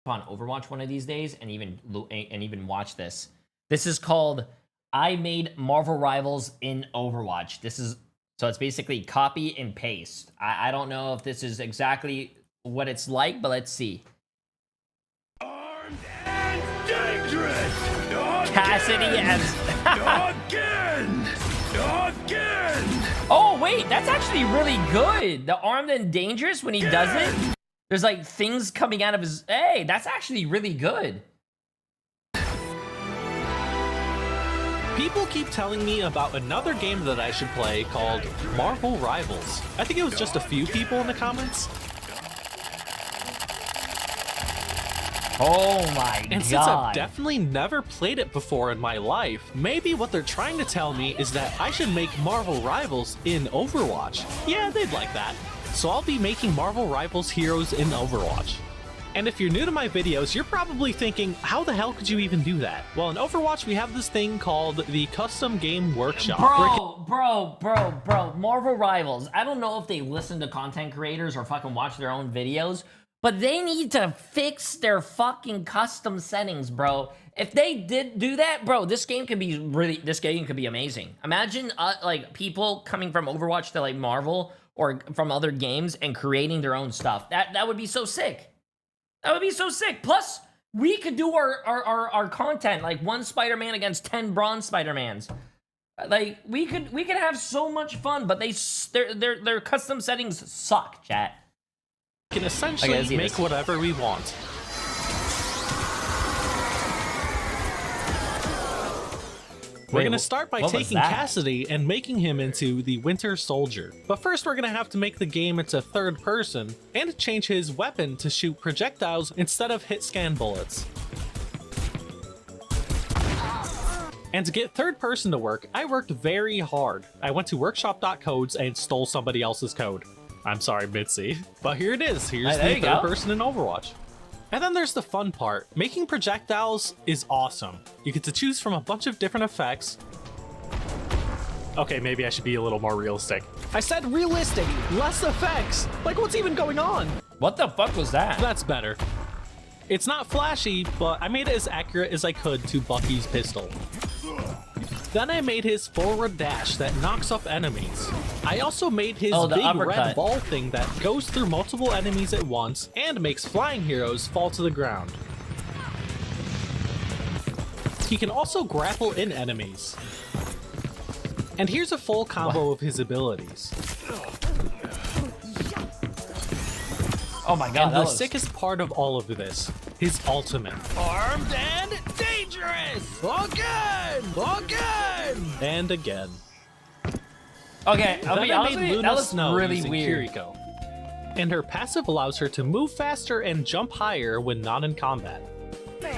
on Overwatch one of these days and even watch this. This is called I Made Marvel Rivals in Overwatch. So it's basically copy and paste. I don't know if this is exactly what it's like, but let's see. Armed and dangerous. Cassidy as Again. Oh wait, that's actually really good. The armed and dangerous when he does it. There's like things coming out of his. Hey, that's actually really good. People keep telling me about another game that I should play called Marvel Rivals. I think it was just a few people in the comments. Oh my god. And since I've definitely never played it before in my life, maybe what they're trying to tell me is that I should make Marvel Rivals in Overwatch. Yeah, they'd like that. So I'll be making Marvel Rivals heroes in Overwatch. And if you're new to my videos, you're probably thinking, how the hell could you even do that? Well, in Overwatch, we have this thing called the Custom Game Workshop. Bro, Marvel Rivals. I don't know if they listen to content creators or fucking watch their own videos, but they need to fix their fucking custom settings, bro. If they did do that, bro, this game could be amazing. Imagine like people coming from Overwatch to like Marvel or from other games and creating their own stuff. That would be so sick. That would be so sick. Plus, we could do our content like one Spider-Man against 10 bronze Spider-Mans. Like we could have so much fun, but their custom settings suck, chat. We can essentially make whatever we want. We're going to start by taking Cassidy and making him into the Winter Soldier. But first we're going to have to make the game into third person and change his weapon to shoot projectiles instead of hit scan bullets. And to get third person to work, I worked very hard. I went to workshop.codes and stole somebody else's code. I'm sorry, Mitzi. But here it is. Here's the third person in Overwatch. And then there's the fun part. Making projectiles is awesome. You get to choose from a bunch of different effects. Okay, maybe I should be a little more realistic. I said realistic, less effects. Like, what's even going on? What the fuck was that? That's better. It's not flashy, but I made it as accurate as I could to Bucky's pistol. Then I made his forward dash that knocks up enemies. I also made his big red ball thing that goes through multiple enemies at once and makes flying heroes fall to the ground. He can also grapple in enemies. And here's a full combo of his abilities. Oh my god, and the sickest part of all of this, his ultimate. Armed and dangerous! Again! And again. Okay, I'll be honest with you, that was really weird. Kiriko. And her passive allows her to move faster and jump higher when not in combat.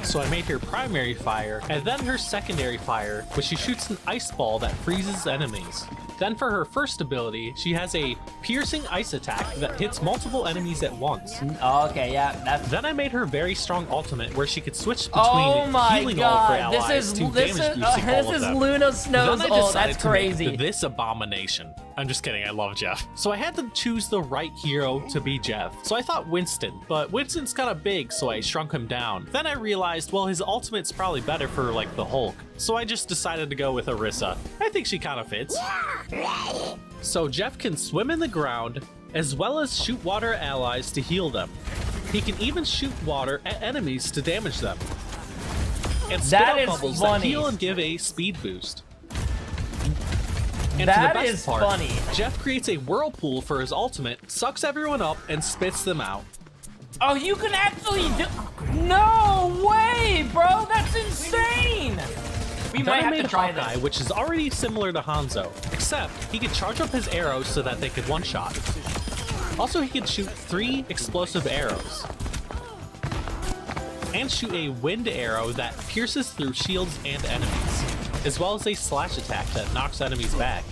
So I made her primary fire, and then her secondary fire, which she shoots an ice ball that freezes enemies. Then for her first ability, she has a piercing ice attack that hits multiple enemies at once. Okay, yeah. Then I made her very strong ultimate where she could switch between healing all of her allies to damage boosting all of them. This is Luna Snow's ult. That's crazy. This abomination. I'm just kidding, I love Jeff. So I had to choose the right hero to be Jeff. So I thought Winston, but Winston's kind of big, so I shrunk him down. Then I realized, well, his ultimate's probably better for like the Hulk. So I just decided to go with Orisa. I think she kind of fits. So Jeff can swim in the ground, as well as shoot water at allies to heal them. He can even shoot water at enemies to damage them. And spit out bubbles that heal and give a speed boost. And that for the best is part, funny. Jeff creates a whirlpool for his ultimate, sucks everyone up, and spits them out. Oh, you can actually do... No way, bro! That's insane! We might have to try Hawkeye, which is already similar to Hanzo, except he could charge up his arrows so that they could one-shot. Also, he could shoot 3 explosive arrows. And shoot a wind arrow that pierces through shields and enemies, as well as a slash attack that knocks enemies back.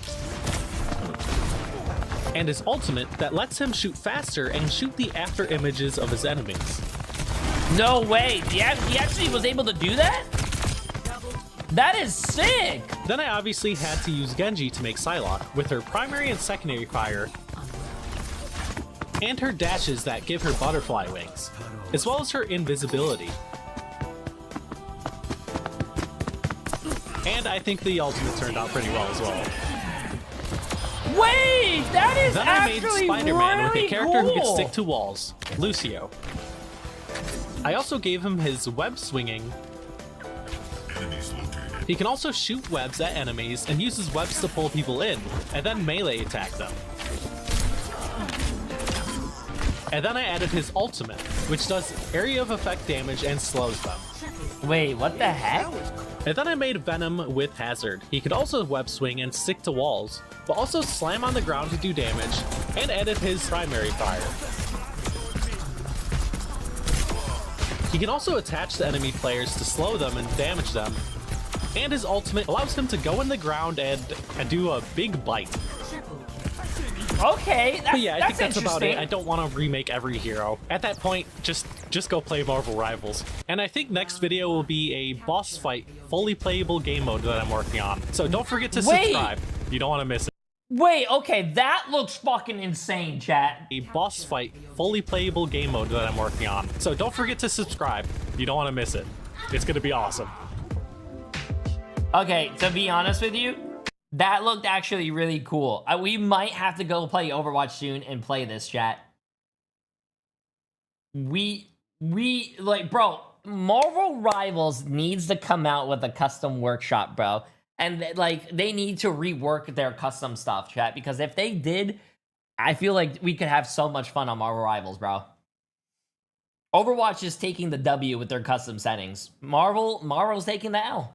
And his ultimate that lets him shoot faster and shoot the after images of his enemies. No way! He actually was able to do that? That is sick! Then I obviously had to use Genji to make Psylocke with her primary and secondary fire. and her dashes that give her butterfly wings, as well as her invisibility. And I think the ultimate turned out pretty well as well. Wait, that is Then I made actually Spider-Man with really a character who could cool. stick to walls, Lucio. I also gave him his web swinging. He can also shoot webs at enemies and uses webs to pull people in, and then melee attack them. And then I added his ultimate, which does area of effect damage and slows them. Wait, what the heck? And then I made Venom with Hazard. He could also web swing and stick to walls, but also slam on the ground to do damage, and added his primary fire. He can also attach the enemy players to slow them and damage them, and his ultimate allows him to go in the ground and do a big bite. Okay, But yeah, I think that's about it. interesting. I don't want to remake every hero. At that point, just go play Marvel Rivals. And I think next video will be a boss fight, fully playable game mode that I'm working on. So don't forget to Wait. subscribe. You don't want to miss it. Wait, okay, that looks fucking insane, chat. A boss fight, fully playable game mode that I'm working on. So don't forget to subscribe. You don't want to miss it. It's going to be awesome. Okay, to be honest with you, that looked actually really cool. We might have to go play Overwatch soon and play this, chat. We like, bro, Marvel Rivals needs to come out with a custom workshop, bro. And like, they need to rework their custom stuff, chat, because if they did, I feel like we could have so much fun on Marvel Rivals, bro. Overwatch is taking the W with their custom settings. Marvel's taking the L.